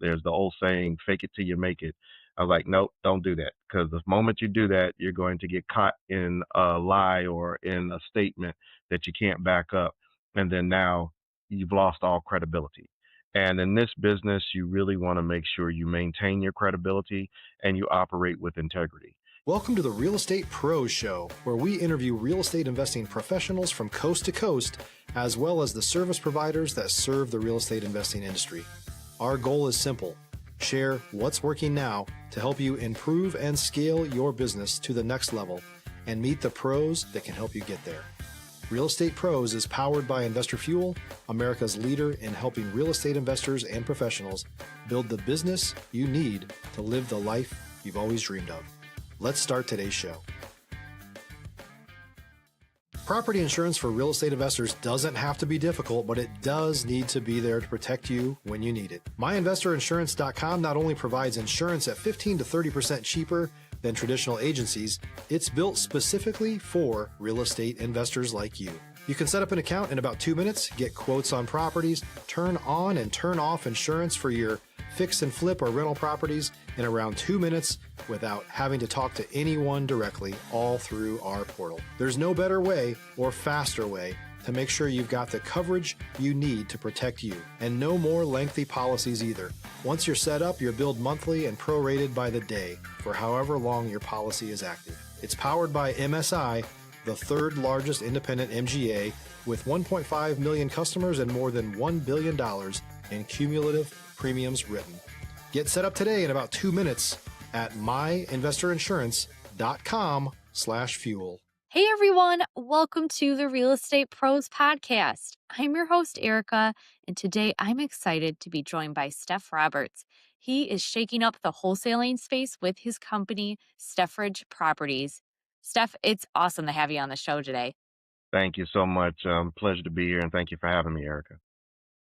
There's the old saying, fake it till you make it. I was like, nope, don't do that. Because the moment you do that, you're going to get caught in a lie or in a statement that you can't back up. And then now you've lost all credibility. And in this business, you really want to make sure you maintain your credibility and you operate with integrity. Welcome to the Real Estate Pros Show, where we interview real estate investing professionals from coast to coast, as well as the service providers that serve the real estate investing industry. Our goal is simple: share what's working now to help you improve and scale your business to the next level and meet the pros that can help you get there. Real Estate Pros is powered by Investor Fuel, America's leader in helping real estate investors and professionals build the business you need to live the life you've always dreamed of. Let's start today's show. Property insurance for real estate investors doesn't have to be difficult, but it does need to be there to protect you when you need it. MyInvestorInsurance.com not only provides insurance at 15 to 30% cheaper than traditional agencies, it's built specifically for real estate investors like you. You can set up an account in about 2 minutes, get quotes on properties, turn on and turn off insurance for your fix and flip or rental properties in around 2 minutes without having to talk to anyone directly, all through our portal. There's no better way or faster way to make sure you've got the coverage you need to protect you, and no more lengthy policies either. Once you're set up, you're billed monthly and prorated by the day for however long your policy is active. It's powered by MSI, the third largest independent MGA, with 1.5 million customers and more than $1 billion in cumulative premiums written. Get set up today in about 2 minutes at myinvestorinsurance.com/fuel. Hey everyone, welcome to the Real Estate Pros Podcast. I'm your host, Erica, and today I'm excited to be joined by Steph Roberts. He is shaking up the wholesaling space with his company, Steffridge Properties. Steph, it's awesome to have you on the show today. Thank you so much. Pleasure to be here, and thank you for having me, Erica.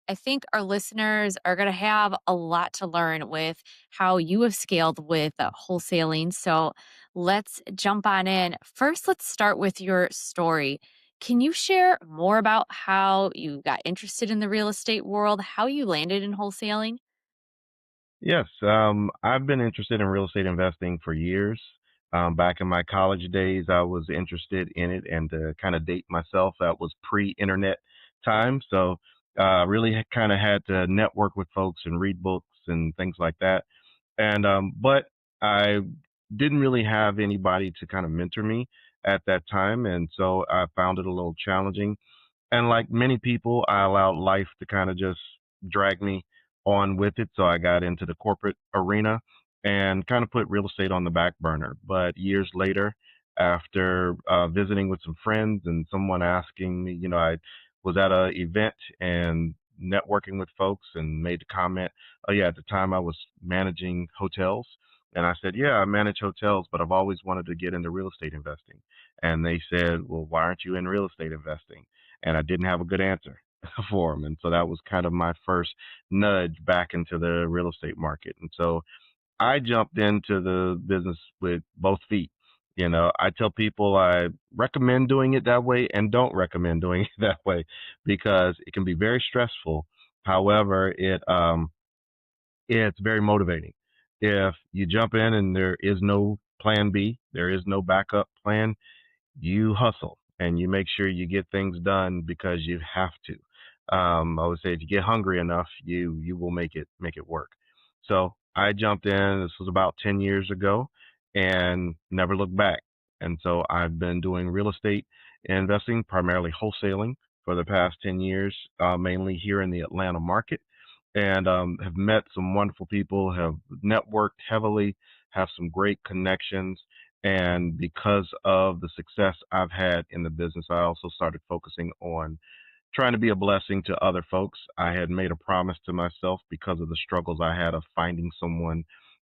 I think our listeners are going to have a lot to learn with how you have scaled with wholesaling. So let's jump on in. First, let's start with your story. Can you share more about how you got interested in the real estate world, how you landed in wholesaling? Yes, I've been interested in real estate investing for years. Back in my college days, I was interested in it, and to kind of date myself, that was pre-internet time. So really kind of had to network with folks and read books and things like that. And but I didn't really have anybody to kind of mentor me at that time, and so I found it a little challenging. And like many people, I allowed life to kind of just drag me on with it. So I got into the corporate arena and kind of put real estate on the back burner. But years later, after visiting with some friends and someone asking me, I was at a event and networking with folks and made the comment, oh yeah, at the time I was managing hotels. And I said, yeah, I manage hotels, but I've always wanted to get into real estate investing. And they said, well, why aren't you in real estate investing? And I didn't have a good answer for them. And so that was kind of my first nudge back into the real estate market. And so I jumped into the business with both feet. I tell people I recommend doing it that way and don't recommend doing it that way because it can be very stressful. However, it's very motivating. If you jump in and there is no plan B, there is no backup plan, you hustle and you make sure you get things done because you have to. I would say if you get hungry enough, you will make it work. So I jumped in. This was about 10 years ago, and never looked back. And so I've been doing real estate investing, primarily wholesaling, for the past 10 years, mainly here in the Atlanta market, and have met some wonderful people, have networked heavily, have some great connections. And because of the success I've had in the business, I also started focusing on trying to be a blessing to other folks. I had made a promise to myself because of the struggles I had of finding someone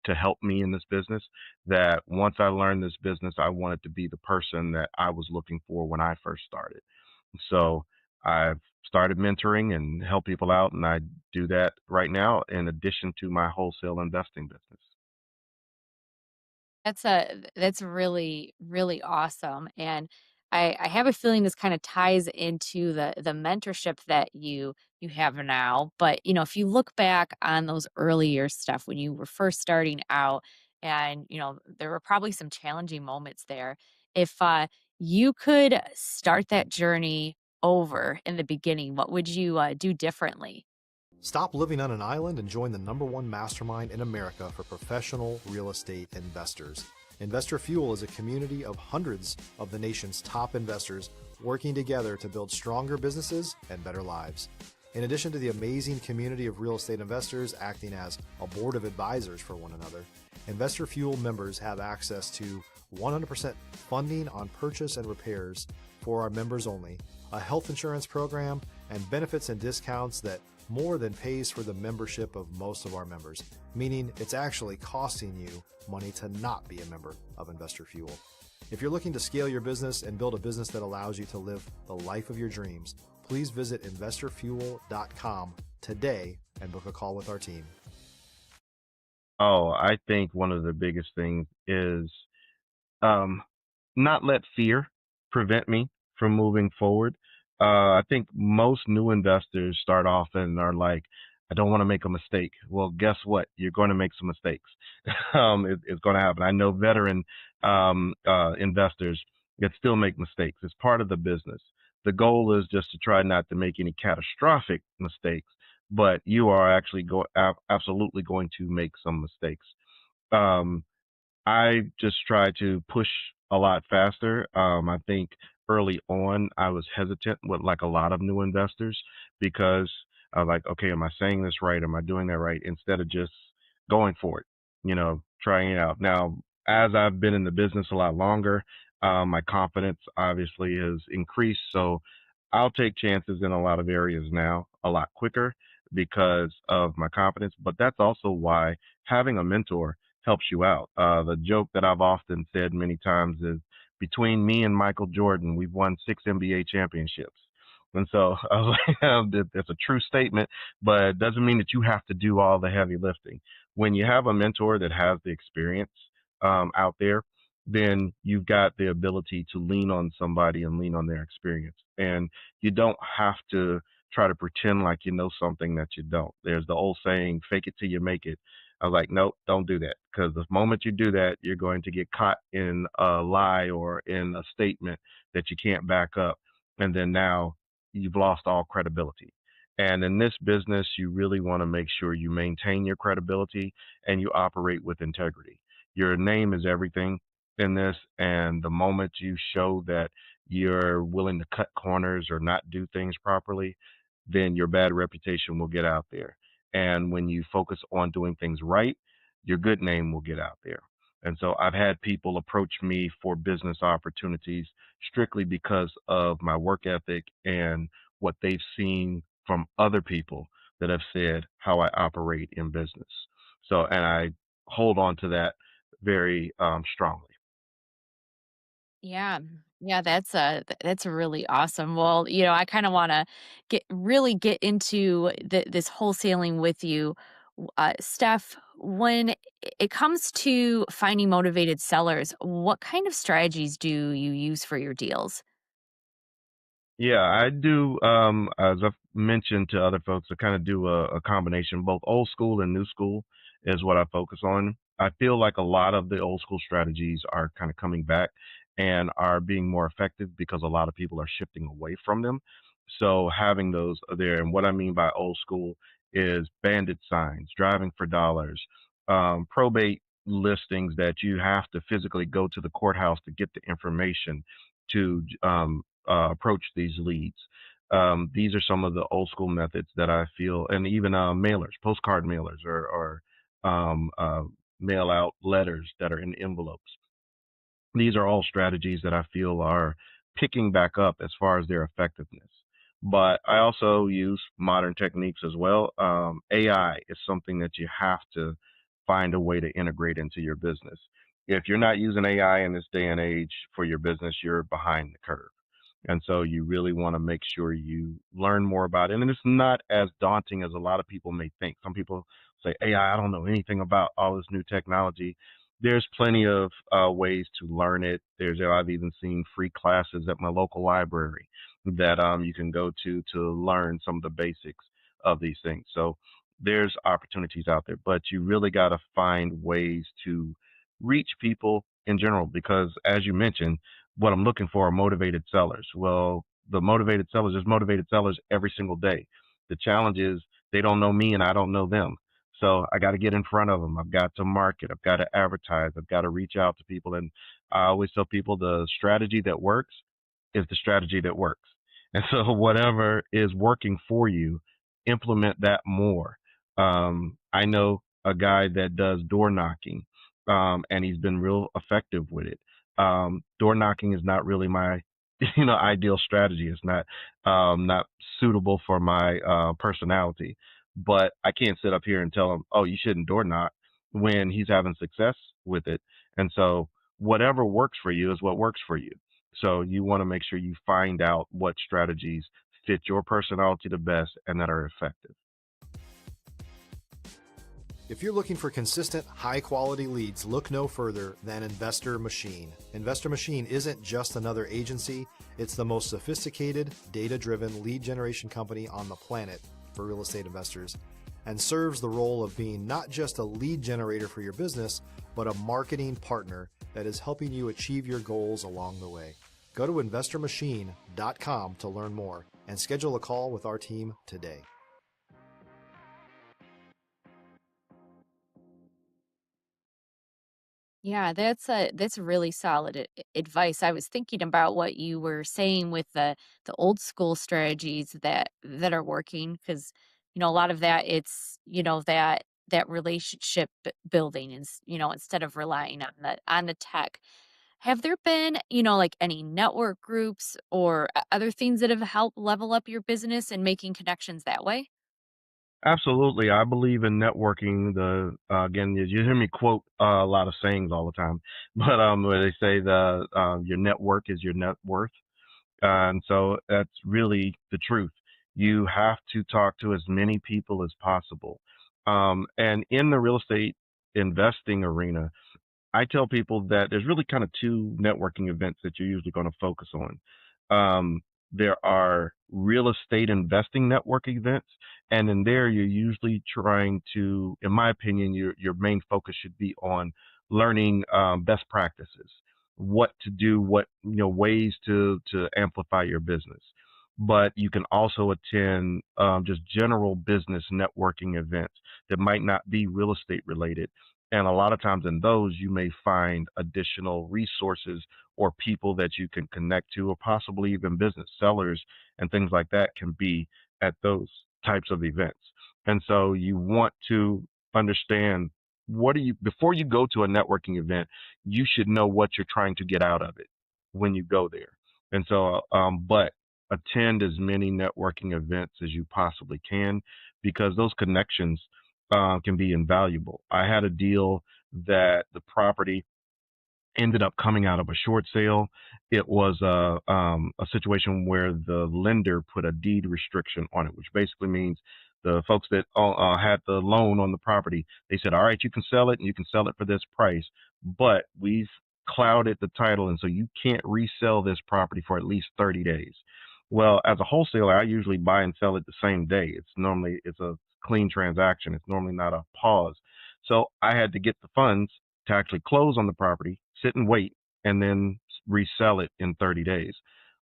to help me in this business, that once I learned this business, I wanted to be the person that I was looking for when I first started. So I've started mentoring and help people out, and I do that right now in addition to my wholesale investing business. That's really, really awesome. And I have a feeling this kind of ties into the mentorship that you have now. But if you look back on those earlier stuff when you were first starting out, and there were probably some challenging moments there. If you could start that journey over in the beginning, what would you do differently? Stop living on an island and join the #1 mastermind in America for professional real estate investors. Investor Fuel is a community of hundreds of the nation's top investors working together to build stronger businesses and better lives. In addition to the amazing community of real estate investors acting as a board of advisors for one another, Investor Fuel members have access to 100% funding on purchase and repairs for our members only, a health insurance program, and benefits and discounts that more than pays for the membership of most of our members, meaning it's actually costing you money to not be a member of Investor Fuel. If you're looking to scale your business and build a business that allows you to live the life of your dreams, please visit investorfuel.com today and book a call with our team. Oh, I think one of the biggest things is um, not let fear prevent me from moving forward. I think most new investors start off and are like, I don't want to make a mistake. Well, guess what? You're going to make some mistakes. It's going to happen. I know veteran investors that still make mistakes. It's part of the business. The goal is just to try not to make any catastrophic mistakes, but you are actually absolutely going to make some mistakes. Um, I just try to push a lot faster. I think early on I was hesitant with like a lot of new investors because I was like, okay, am I saying this right? Am I doing that right? Instead of just going for it, trying it out. Now, as I've been in the business a lot longer, my confidence obviously has increased. So I'll take chances in a lot of areas now a lot quicker because of my confidence. But that's also why having a mentor helps you out. The joke that I've often said many times is between me and Michael Jordan, we've won 6 NBA championships. And so I was like, that's a true statement, but it doesn't mean that you have to do all the heavy lifting. When you have a mentor that has the experience out there, then you've got the ability to lean on somebody and lean on their experience. And you don't have to try to pretend like you know something that you don't. There's the old saying, fake it till you make it. I was like, nope, don't do that. Because the moment you do that, you're going to get caught in a lie or in a statement that you can't back up. And then now you've lost all credibility. And in this business, you really want to make sure you maintain your credibility and you operate with integrity. Your name is everything in this. And the moment you show that you're willing to cut corners or not do things properly, then your bad reputation will get out there. And when you focus on doing things right, your good name will get out there. And so I've had people approach me for business opportunities strictly because of my work ethic and what they've seen from other people that have said how I operate in business. So, and I hold on to that very strongly. Yeah. Yeah, that's really awesome. Well, I kind of want to get into this wholesaling with you. Steph, when it comes to finding motivated sellers, what kind of strategies do you use for your deals? Yeah, I do. As I've mentioned to other folks, I kind of do a combination, both old school and new school is what I focus on. I feel like a lot of the old school strategies are kind of coming back and are being more effective because a lot of people are shifting away from them. So having those are there, and what I mean by old school is bandit signs, driving for dollars, probate listings that you have to physically go to the courthouse to get the information to approach these leads. These are some of the old school methods that I feel, and even mailers, postcard mailers, or mail out letters that are in envelopes. These are all strategies that I feel are picking back up as far as their effectiveness. But I also use modern techniques as well. AI is something that you have to find a way to integrate into your business. If you're not using AI in this day and age for your business, you're behind the curve. And so you really want to make sure you learn more about it. And it's not as daunting as a lot of people may think. Some people say, AI, I don't know anything about all this new technology. there's plenty of ways to learn it. I've even seen free classes at my local library that you can go to learn some of the basics of these things. So there's opportunities out there, but you really got to find ways to reach people in general because, as you mentioned, what I'm looking for are motivated sellers. Well, the motivated sellers, there's motivated sellers every single day. The challenge is they don't know me and I don't know them. So I got to get in front of them. I've got to market. I've got to advertise. I've got to reach out to people. And I always tell people the strategy that works is the strategy that works. And so whatever is working for you, implement that more. I know a guy that does door knocking, and he's been real effective with it. Door knocking is not really my, ideal strategy. It's not suitable for my personality. But I can't sit up here and tell him, oh, you shouldn't door knock when he's having success with it. And so whatever works for you is what works for you. So you want to make sure you find out what strategies fit your personality the best and that are effective. If you're looking for consistent, high quality leads, look no further than Investor Machine. Investor Machine isn't just another agency, it's the most sophisticated, data driven lead generation company on the planet for real estate investors and serves the role of being not just a lead generator for your business, but a marketing partner that is helping you achieve your goals along the way. Go to investormachine.com to learn more and schedule a call with our team today. Yeah, that's really solid advice. I was thinking about what you were saying with the old school strategies that are working because a lot of that it's that relationship building is instead of relying on the tech. Have there been like any network groups or other things that have helped level up your business and making connections that way? Absolutely. I believe in networking. Again, you hear me quote a lot of sayings all the time, but where they say your network is your net worth. And so that's really the truth. You have to talk to as many people as possible. And in the real estate investing arena, I tell people that there's really kind of two networking events that you're usually going to focus on. Um, there are real estate investing network events, and in there you're usually trying to, in my opinion, your main focus should be on learning best practices, what to do, what ways to amplify your business. But you can also attend just general business networking events that might not be real estate related, and a lot of times in those, you may find additional resources or people that you can connect to, or possibly even business sellers and things like that can be at those types of events. And so you want to understand before you go to a networking event, you should know what you're trying to get out of it when you go there. And so, but attend as many networking events as you possibly can because those connections can be invaluable. I had a deal that the property ended up coming out of a short sale. It was a situation where the lender put a deed restriction on it, which basically means the folks that had the loan on the property, they said, all right, you can sell it and you can sell it for this price, but we've clouded the title. And so you can't resell this property for at least 30 days. Well, as a wholesaler, I usually buy and sell it the same day. It's a clean transaction. It's normally not a pause. So I had to get the funds to actually close on the property, sit and wait, and then resell it in 30 days.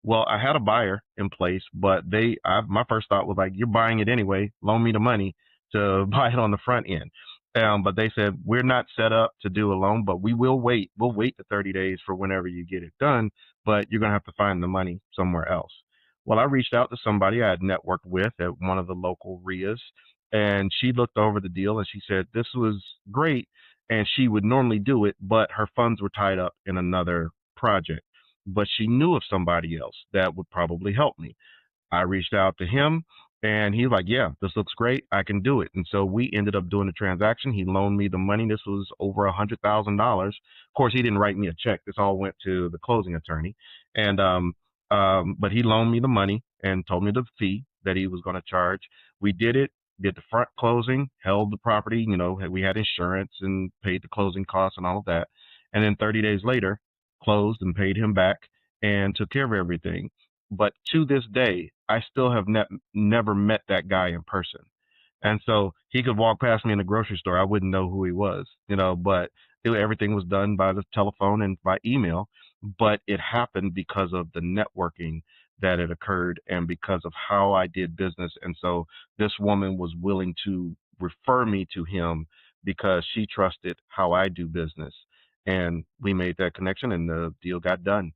Well, I had a buyer in place, but my first thought was like, you're buying it anyway, loan me the money to buy it on the front end. But they said, we're not set up to do a loan, but we will wait. We'll wait the 30 days for whenever you get it done, but you're going to have to find the money somewhere else. Well, I reached out to somebody I had networked with at one of the local REIAs, and she looked over the deal and she said, this was great, and she would normally do it, but her funds were tied up in another project. But she knew of somebody else that would probably help me. I reached out to him and he's like, yeah, this looks great. I can do it. And so we ended up doing the transaction. He loaned me the money. This was over $100,000. Of course, he didn't write me a check. This all went to the closing attorney. And, but he loaned me the money and told me the fee that he was going to charge. We did it. did the front closing, held the property, we had insurance and paid the closing costs and all of that. And then 30 days later, closed and paid him back and took care of everything. But to this day, I still have never met that guy in person. And so he could walk past me in the grocery store. I wouldn't know who he was, but everything was done by the telephone and by email. But it happened because of the networking that had occurred and because of how I did business. And so this woman was willing to refer me to him because she trusted how I do business. And we made that connection and the deal got done.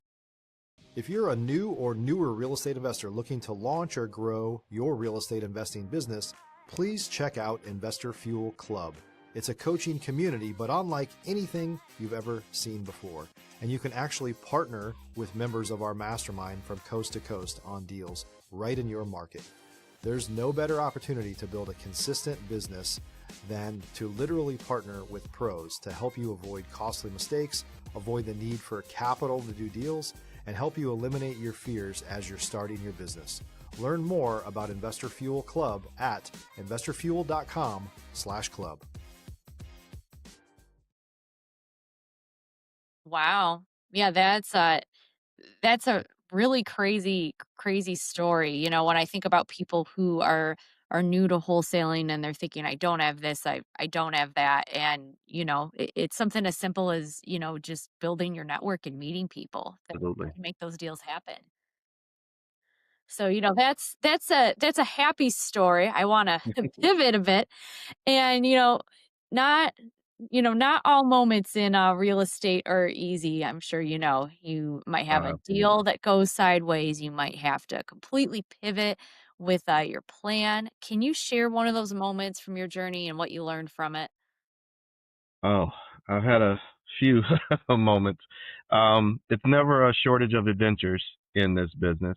If you're a new or newer real estate investor looking to launch or grow your real estate investing business, please check out Investor Fuel Club. It's a coaching community, but unlike anything you've ever seen before. And you can actually partner with members of our mastermind from coast to coast on deals right in your market. There's no better opportunity to build a consistent business than to literally partner with pros to help you avoid costly mistakes, avoid the need for capital to do deals, and help you eliminate your fears as you're starting your business. Learn more about Investor Fuel Club at investorfuel.com/club. Wow. Yeah, that's a really crazy story. When I think about people who are new to wholesaling and they're thinking, I don't have this, I don't have that. And, it's something as simple as, just building your network and meeting people that Absolutely. can make those deals happen. So, that's a happy story. I want to pivot a bit and, not not all moments in real estate are easy. I'm sure you might have a deal Absolutely. that goes sideways. You might have to completely pivot with your plan. Can you share one of those moments from your journey and what you learned from it? Oh, I've had a few moments. It's never a shortage of adventures in this business.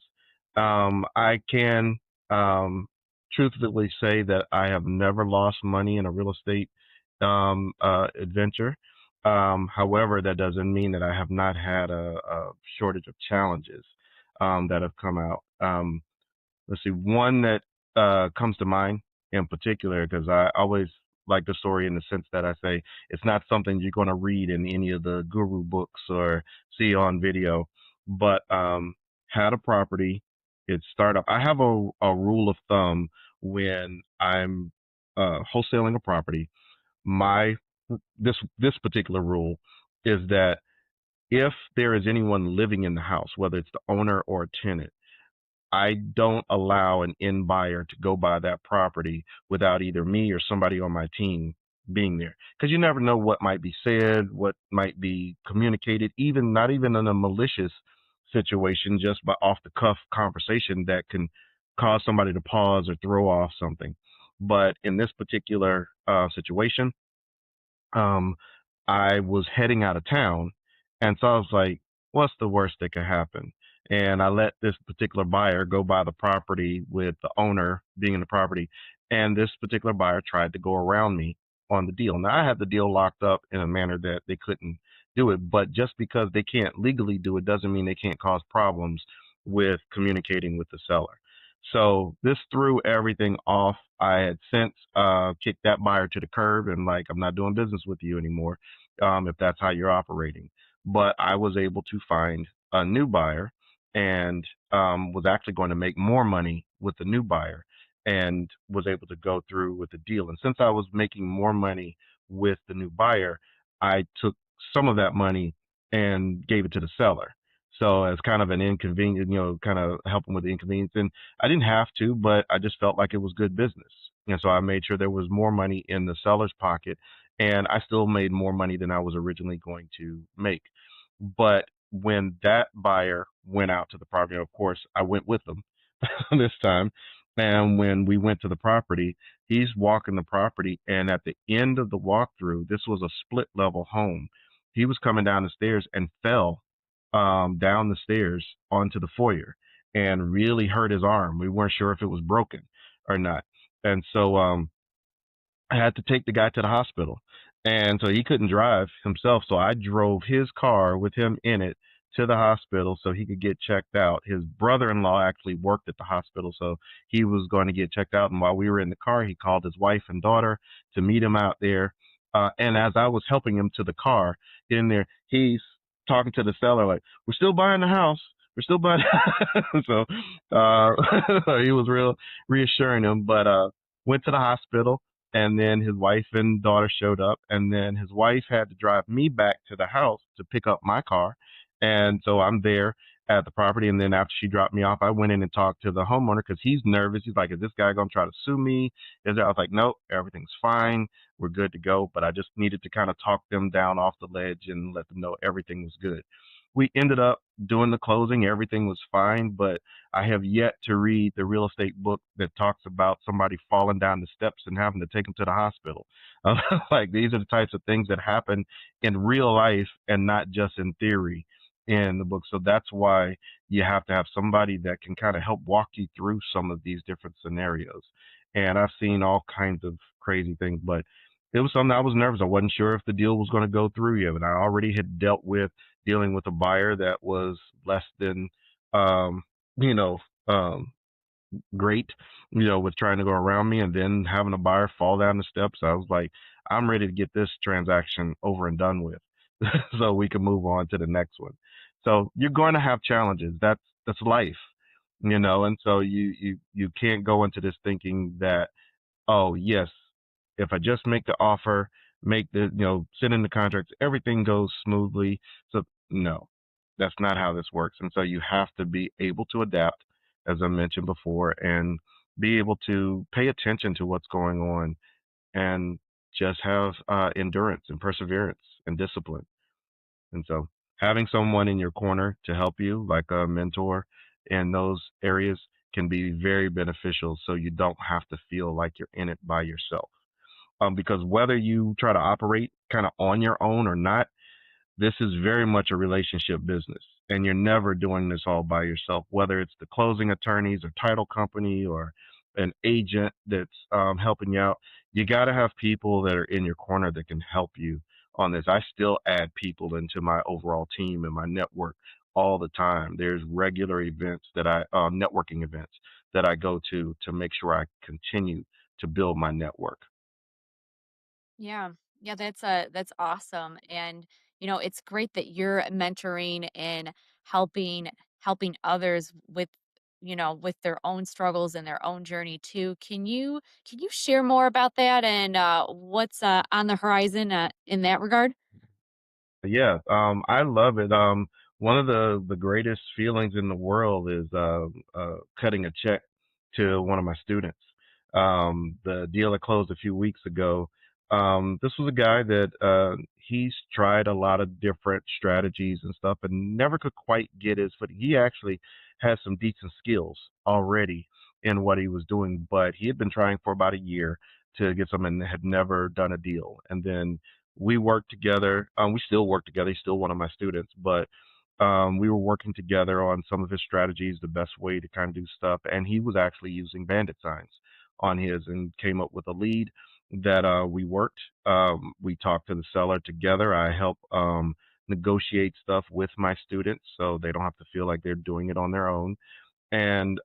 I can truthfully say that I have never lost money in a real estate adventure. However, that doesn't mean that I have not had a shortage of challenges that have come out. Let's see, one that comes to mind in particular, because I always like the story in the sense that I say it's not something you're going to read in any of the guru books or see on video, but had a property. It started up. I have a rule of thumb when I'm wholesaling a property. My this particular rule is that if there is anyone living in the house, whether it's the owner or a tenant, I don't allow an in buyer to go buy that property without either me or somebody on my team being there. Because you never know what might be said, what might be communicated, even not even in a malicious situation, just by off the cuff conversation that can cause somebody to pause or throw off something. But in this particular situation, um, I was heading out of town, and so I was like, "What's the worst that could happen?" And I let this particular buyer go buy the property with the owner being in the property, and this particular buyer tried to go around me on the deal. Now I had the deal locked up in a manner that they couldn't do it, but just because they can't legally do it doesn't mean they can't cause problems with communicating with the seller. So this threw everything off. I had since kicked that buyer to the curb and like, I'm not doing business with you anymore, if that's how you're operating. But I was able to find a new buyer and was actually going to make more money with the new buyer and was able to go through with the deal. And since I was making more money with the new buyer, I took some of that money and gave it to the seller. So as kind of an inconvenience, kind of helping with the inconvenience. And I didn't have to, but I just felt like it was good business. And so I made sure there was more money in the seller's pocket, and I still made more money than I was originally going to make. But when that buyer went out to the property, of course, I went with them this time. And when we went to the property, he's walking the property. And at the end of the walkthrough, this was a split level home. He was coming down the stairs and fell down the stairs onto the foyer and really hurt his arm. We weren't sure if it was broken or not. And so I had to take the guy to the hospital. And so he couldn't drive himself. So I drove his car with him in it to the hospital so he could get checked out. His brother-in-law actually worked at the hospital, so he was going to get checked out. And while we were in the car, he called his wife and daughter to meet him out there. And as I was helping him to the car in there, he's talking to the seller like, "We're still buying the house. We're still buying." So he was real reassuring him, but went to the hospital, and then his wife and daughter showed up, and then his wife had to drive me back to the house to pick up my car, and so I'm there at the property. And then after she dropped me off, I went in and talked to the homeowner because he's nervous. He's like, "Is this guy gonna try to sue me?" I was like, "Nope, everything's fine. We're good to go." But I just needed to kind of talk them down off the ledge and let them know everything was good. We ended up doing the closing. Everything was fine, but I have yet to read the real estate book that talks about somebody falling down the steps and having to take them to the hospital. Like these are the types of things that happen in real life and not just in theory in the book. So that's why you have to have somebody that can kind of help walk you through some of these different scenarios. And I've seen all kinds of crazy things, but it was something I was nervous. I wasn't sure if the deal was going to go through yet, and I already had dealt with dealing with a buyer that was less than, um, you know, um, great, with trying to go around me, and then having a buyer fall down the steps. I was like, I'm ready to get this transaction over and done with, so we can move on to the next one. So you're going to have challenges. That's life. And so you can't go into this thinking that, oh yes, if I just make the offer, make the send in the contracts, everything goes smoothly. So no, that's not how this works. And so you have to be able to adapt, as I mentioned before, and be able to pay attention to what's going on, and just have endurance and perseverance and discipline. And so having someone in your corner to help you, like a mentor in those areas, can be very beneficial so you don't have to feel like you're in it by yourself. Because whether you try to operate kind of on your own or not, this is very much a relationship business, and you're never doing this all by yourself, whether it's the closing attorneys or title company or an agent that's helping you out. You got to have people that are in your corner that can help you on this. I still add people into my overall team and my network all the time. There's regular events that networking events that I go to make sure I continue to build my network. Yeah. Yeah, that's awesome. And it's great that you're mentoring and helping others with with their own struggles and their own journey too. Can you share more about that and what's on the horizon in that regard? Yeah, I love it. One of the greatest feelings in the world is cutting a check to one of my students. The deal that closed a few weeks ago. This was a guy that he's tried a lot of different strategies and stuff, and never could quite get his foot. He actually has some decent skills already in what he was doing, but he had been trying for about a year to get some and had never done a deal. And then we worked together. We still work together. He's still one of my students, but we were working together on some of his strategies, the best way to kind of do stuff. And he was actually using bandit signs on his, and came up with a lead that we worked. We talked to the seller together. I help negotiate stuff with my students so they don't have to feel like they're doing it on their own. And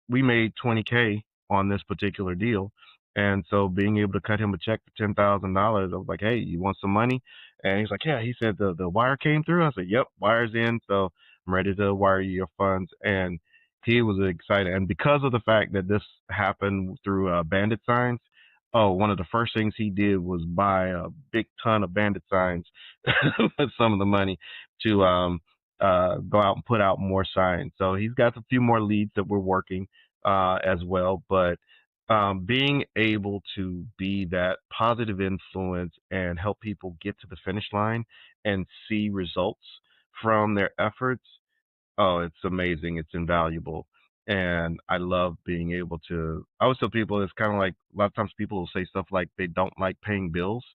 we made 20K on this particular deal. And so being able to cut him a check for $10,000, I was like, "Hey, you want some money?" And he's like, "Yeah." He said the wire came through. I said, "Yep, wire's in, so I'm ready to wire you your funds." And he was excited. And because of the fact that this happened through bandit signs, oh, one of the first things he did was buy a big ton of bandit signs with some of the money to go out and put out more signs. So he's got a few more leads that we're working as well. But being able to be that positive influence and help people get to the finish line and see results from their efforts. Oh, it's amazing. It's invaluable. And I love being able to. I always tell people it's kind of like a lot of times people will say stuff like they don't like paying bills.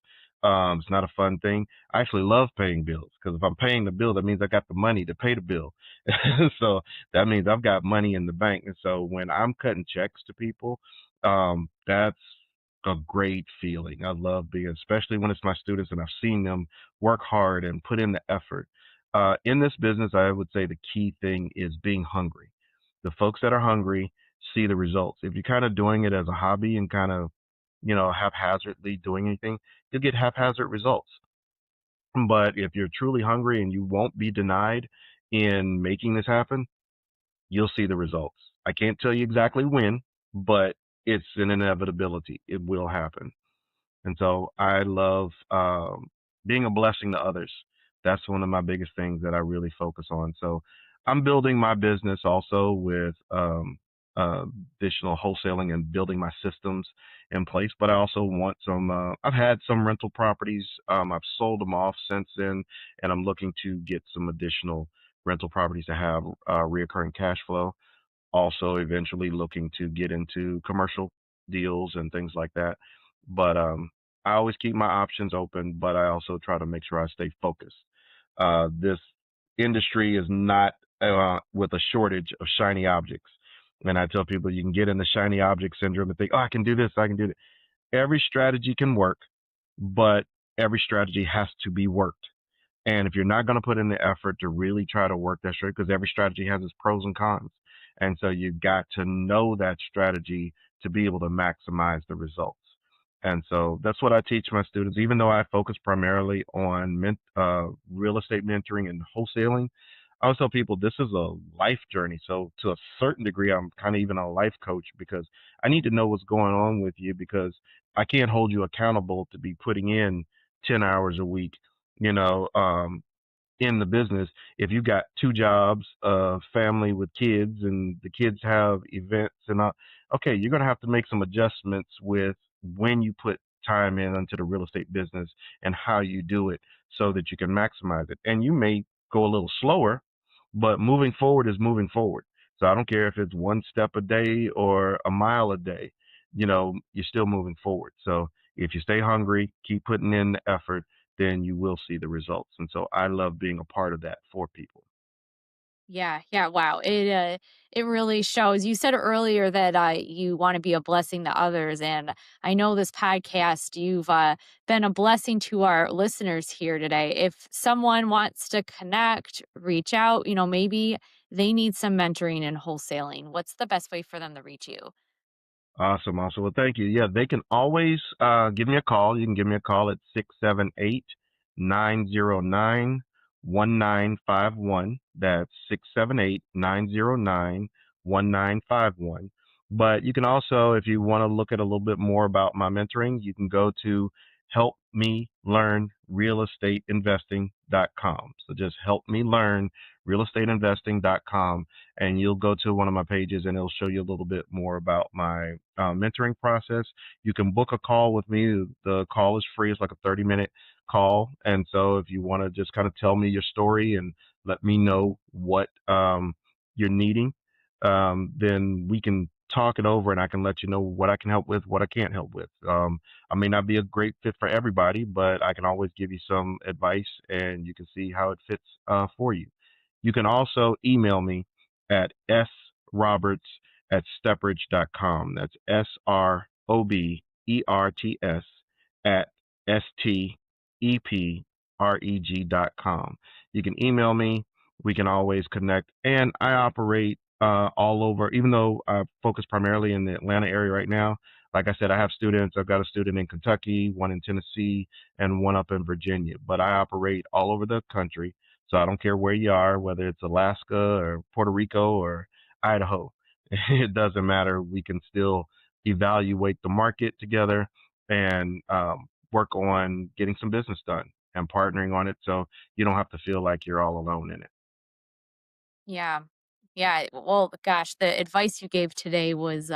It's not a fun thing. I actually love paying bills because if I'm paying the bill, that means I got the money to pay the bill. So that means I've got money in the bank. And so when I'm cutting checks to people, that's a great feeling. I love being, especially when it's my students and I've seen them work hard and put in the effort. In this business, I would say the key thing is being hungry. The folks that are hungry see the results. If you're kind of doing it as a hobby and kind of, haphazardly doing anything, you'll get haphazard results. But if you're truly hungry and you won't be denied in making this happen, you'll see the results. I can't tell you exactly when, but it's an inevitability. It will happen. And so I love being a blessing to others. That's one of my biggest things that I really focus on. So I'm building my business also with uh, additional wholesaling and building my systems in place. But I also want some, I've had some rental properties. I've sold them off since then, and I'm looking to get some additional rental properties to have reoccurring cash flow, also eventually looking to get into commercial deals and things like that. But I always keep my options open, but I also try to make sure I stay focused. This industry is not with a shortage of shiny objects. And I tell people you can get in the shiny object syndrome and think, oh, I can do this, I can do that. Every strategy can work, but every strategy has to be worked. And if you're not going to put in the effort to really try to work that straight, because every strategy has its pros and cons. And so you've got to know that strategy to be able to maximize the results. And so that's what I teach my students. Even though I focus primarily on real estate mentoring and wholesaling, I always tell people this is a life journey. So to a certain degree, I'm kind of even a life coach because I need to know what's going on with you because I can't hold you accountable to be putting in 10 hours a week, you know, in the business if you got two jobs, family with kids, and the kids have events and all. Okay, you're going to have to make some adjustments with when you put time in into the real estate business and how you do it so that you can maximize it. And you may go a little slower, but moving forward is moving forward. So I don't care if it's one step a day or a mile a day, you're still moving forward. So if you stay hungry, keep putting in the effort, then you will see the results. And so I love being a part of that for people. Yeah, yeah, wow. It really shows. You said earlier that you want to be a blessing to others, and I know this podcast you've been a blessing to our listeners here today. If someone wants to connect, reach out, maybe they need some mentoring and wholesaling. What's the best way for them to reach you? Awesome. Awesome. Well, thank you. Yeah, they can always give me a call. You can give me a call at 678-909-1951. That's 678-909-1951. But you can also, if you want to look at a little bit more about my mentoring, you can go to helpmelearnrealestateinvesting.com. So just helpmelearnrealestateinvesting.com, and you'll go to one of my pages and it'll show you a little bit more about my mentoring process. You can book a call with me. The call is free. It's like a 30-minute call. And so if you want to just kind of tell me your story and let me know what you're needing, then we can talk it over and I can let you know what I can help with, what I can't help with. I may not be a great fit for everybody, but I can always give you some advice and you can see how it fits for you. You can also email me at sroberts @steprich.com. That's SROBERTS at STEPREG.com. You can email me. We can always connect. And I operate all over, even though I focus primarily in the Atlanta area right now. Like I said, I have students. I've got a student in Kentucky, one in Tennessee, and one up in Virginia. But I operate all over the country. So I don't care where you are, whether it's Alaska or Puerto Rico or Idaho. It doesn't matter. We can still evaluate the market together and work on getting some business done and partnering on it so you don't have to feel like you're all alone in it. Yeah. Yeah, well, gosh, the advice you gave today was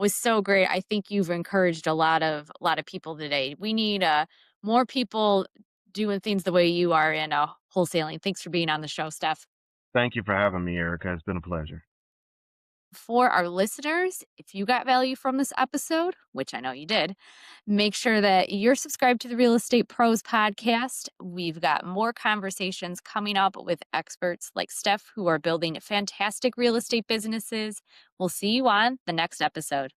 so great. I think you've encouraged a lot of people today. We need more people doing things the way you are in wholesaling. Thanks for being on the show, Steph. Thank you for having me, Erica. It's been a pleasure. For our listeners, if you got value from this episode, which I know you did, make sure that you're subscribed to the Real Estate Pros podcast. We've got more conversations coming up with experts like Steph who are building fantastic real estate businesses. We'll see you on the next episode.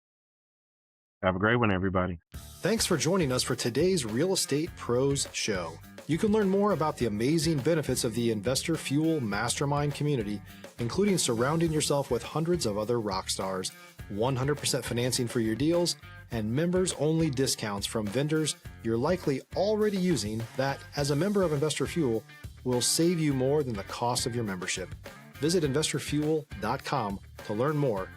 Have a great one, everybody. Thanks for joining us for today's Real Estate Pros Show. You can learn more about the amazing benefits of the Investor Fuel Mastermind community, including surrounding yourself with hundreds of other rock stars, 100% financing for your deals, and members-only discounts from vendors you're likely already using that, as a member of Investor Fuel, will save you more than the cost of your membership. Visit investorfuel.com to learn more.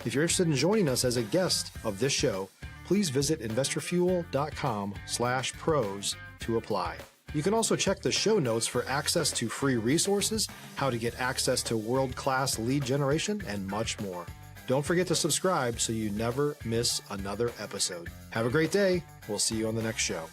If you're interested in joining us as a guest of this show, please visit investorfuel.com/pros to apply. You can also check the show notes for access to free resources, how to get access to world-class lead generation, and much more. Don't forget to subscribe so you never miss another episode. Have a great day. We'll see you on the next show.